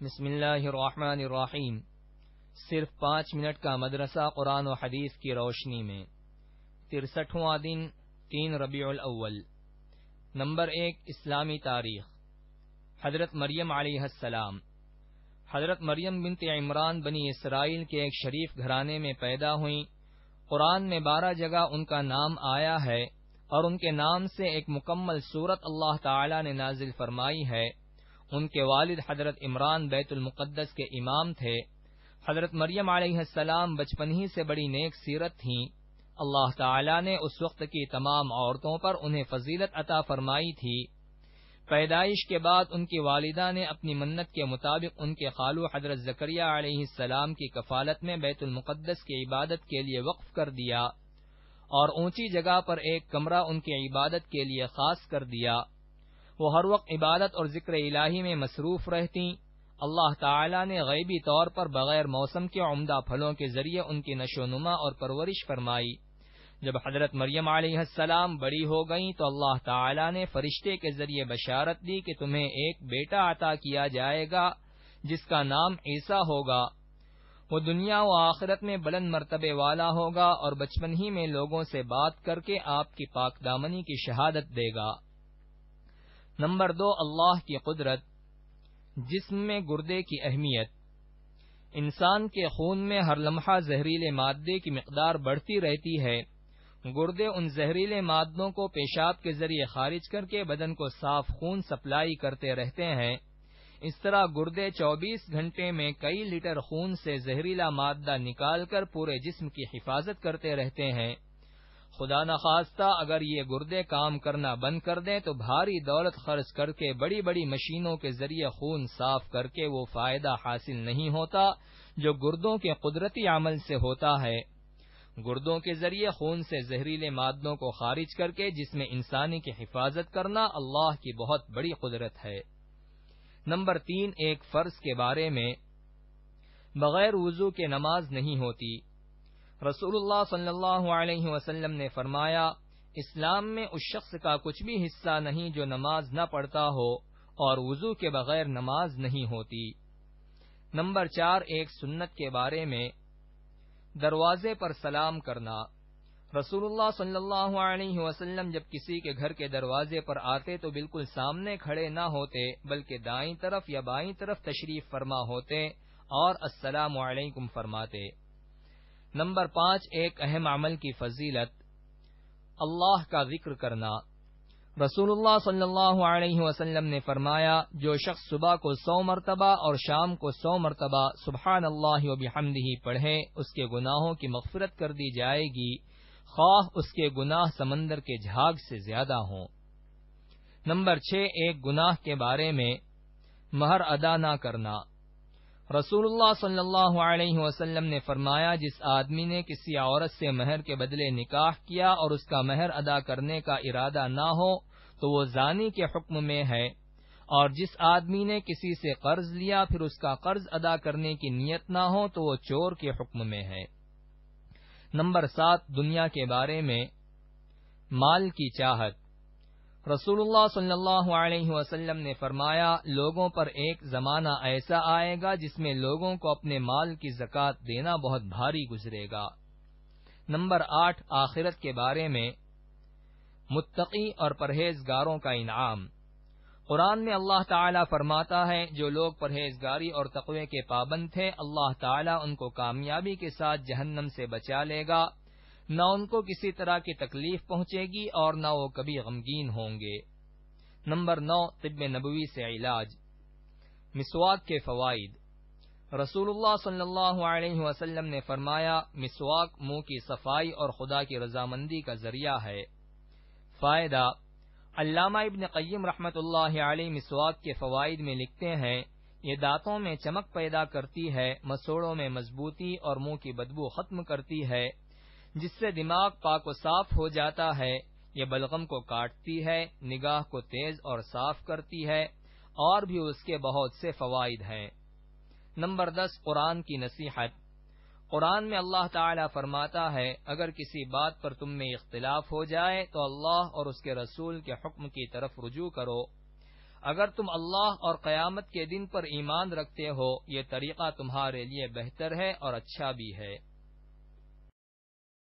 بسم اللہ الرحمن الرحیم۔ صرف 5 منٹ کا مدرسہ قرآن و حدیث کی روشنی میں 63واں دن 3 ربیع الاول۔ نمبر 1، اسلامی تاریخ۔ حضرت مریم علیہ السلام۔ حضرت مریم بنت عمران بنی اسرائیل کے ایک شریف گھرانے میں پیدا ہوئیں۔ قرآن میں 12 جگہ ان کا نام آیا ہے اور ان کے نام سے ایک مکمل سورت اللہ تعالی نے نازل فرمائی ہے۔ ان کے والد حضرت عمران بیت المقدس کے امام تھے۔ حضرت مریم علیہ السلام بچپن ہی سے بڑی نیک سیرت تھیں۔ اللہ تعالی نے اس وقت کی تمام عورتوں پر انہیں فضیلت عطا فرمائی تھی۔ پیدائش کے بعد ان کی والدہ نے اپنی منت کے مطابق ان کے خالو حضرت زکریہ علیہ السلام کی کفالت میں بیت المقدس کی عبادت کے لیے وقف کر دیا اور اونچی جگہ پر ایک کمرہ ان کی عبادت کے لیے خاص کر دیا۔ وہ ہر وقت عبادت اور ذکر الہی میں مصروف رہتیں۔ اللہ تعالی نے غیبی طور پر بغیر موسم کے عمدہ پھلوں کے ذریعے ان کی نشو نما اور پرورش فرمائی۔ جب حضرت مریم علیہ السلام بڑی ہو گئیں تو اللہ تعالی نے فرشتے کے ذریعے بشارت دی کہ تمہیں ایک بیٹا عطا کیا جائے گا جس کا نام عیسیٰ ہوگا۔ وہ دنیا و آخرت میں بلند مرتبے والا ہوگا اور بچپن ہی میں لوگوں سے بات کر کے آپ کی پاک دامنی کی شہادت دے گا۔ نمبر 2، اللہ کی قدرت۔ جسم میں گردے کی اہمیت۔ انسان کے خون میں ہر لمحہ زہریلے مادے کی مقدار بڑھتی رہتی ہے۔ گردے ان زہریلے مادوں کو پیشاب کے ذریعے خارج کر کے بدن کو صاف خون سپلائی کرتے رہتے ہیں۔ اس طرح گردے 24 گھنٹے میں کئی لیٹر خون سے زہریلا مادہ نکال کر پورے جسم کی حفاظت کرتے رہتے ہیں۔ خدا نخواستہ اگر یہ گردے کام کرنا بند کر دیں تو بھاری دولت خرچ کر کے بڑی بڑی مشینوں کے ذریعے خون صاف کر کے وہ فائدہ حاصل نہیں ہوتا جو گردوں کے قدرتی عمل سے ہوتا ہے۔ گردوں کے ذریعے خون سے زہریلے مادوں کو خارج کر کے جسم انسانی کی حفاظت کرنا اللہ کی بہت بڑی قدرت ہے۔ نمبر 3، ایک فرض کے بارے میں۔ بغیر وضو کے نماز نہیں ہوتی۔ رسول اللہ صلی اللہ علیہ وسلم نے فرمایا، اسلام میں اس شخص کا کچھ بھی حصہ نہیں جو نماز نہ پڑھتا ہو، اور وضو کے بغیر نماز نہیں ہوتی۔ نمبر 4، ایک سنت کے بارے میں۔ دروازے پر سلام کرنا۔ رسول اللہ صلی اللہ علیہ وسلم جب کسی کے گھر کے دروازے پر آتے تو بالکل سامنے کھڑے نہ ہوتے بلکہ دائیں طرف یا بائیں طرف تشریف فرما ہوتے اور السلام علیکم فرماتے۔ نمبر 5، ایک اہم عمل کی فضیلت۔ اللہ کا ذکر کرنا۔ رسول اللہ صلی اللہ علیہ وسلم نے فرمایا، جو شخص صبح کو 100 مرتبہ اور شام کو 100 مرتبہ سبحان اللہ و بحمدہ پڑھے اس کے گناہوں کی مغفرت کر دی جائے گی، خواہ اس کے گناہ سمندر کے جھاگ سے زیادہ ہوں۔ نمبر 6، ایک گناہ کے بارے میں۔ مہر ادا نہ کرنا۔ رسول اللہ صلی اللہ علیہ وسلم نے فرمایا، جس آدمی نے کسی عورت سے مہر کے بدلے نکاح کیا اور اس کا مہر ادا کرنے کا ارادہ نہ ہو تو وہ زانی کے حکم میں ہے، اور جس آدمی نے کسی سے قرض لیا پھر اس کا قرض ادا کرنے کی نیت نہ ہو تو وہ چور کے حکم میں ہے۔ نمبر 7، دنیا کے بارے میں۔ مال کی چاہت۔ رسول اللہ صلی اللہ علیہ وسلم نے فرمایا، لوگوں پر ایک زمانہ ایسا آئے گا جس میں لوگوں کو اپنے مال کی زکوٰۃ دینا بہت بھاری گزرے گا۔ نمبر 8، آخرت کے بارے میں۔ متقی اور پرہیزگاروں کا انعام۔ قرآن میں اللہ تعالیٰ فرماتا ہے، جو لوگ پرہیزگاری اور تقوی کے پابند تھے اللہ تعالیٰ ان کو کامیابی کے ساتھ جہنم سے بچا لے گا، نہ ان کو کسی طرح کی تکلیف پہنچے گی اور نہ وہ کبھی غمگین ہوں گے۔ نمبر 9، طب نبوی سے علاج۔ مسواک کے فوائد۔ رسول اللہ صلی اللہ علیہ وسلم نے فرمایا، مسواک منہ کی صفائی اور خدا کی رضامندی کا ذریعہ ہے۔ فائدہ۔ علامہ ابن قیم رحمۃ اللہ علیہ مسواک کے فوائد میں لکھتے ہیں، یہ دانتوں میں چمک پیدا کرتی ہے، مسوڑوں میں مضبوطی اور منہ کی بدبو ختم کرتی ہے، جس سے دماغ پاک و صاف ہو جاتا ہے، یہ بلغم کو کاٹتی ہے، نگاہ کو تیز اور صاف کرتی ہے، اور بھی اس کے بہت سے فوائد ہیں۔ نمبر 10، قرآن کی نصیحت۔ قرآن میں اللہ تعالیٰ فرماتا ہے، اگر کسی بات پر تم میں اختلاف ہو جائے تو اللہ اور اس کے رسول کے حکم کی طرف رجوع کرو۔ اگر تم اللہ اور قیامت کے دن پر ایمان رکھتے ہو یہ طریقہ تمہارے لیے بہتر ہے اور اچھا بھی ہے۔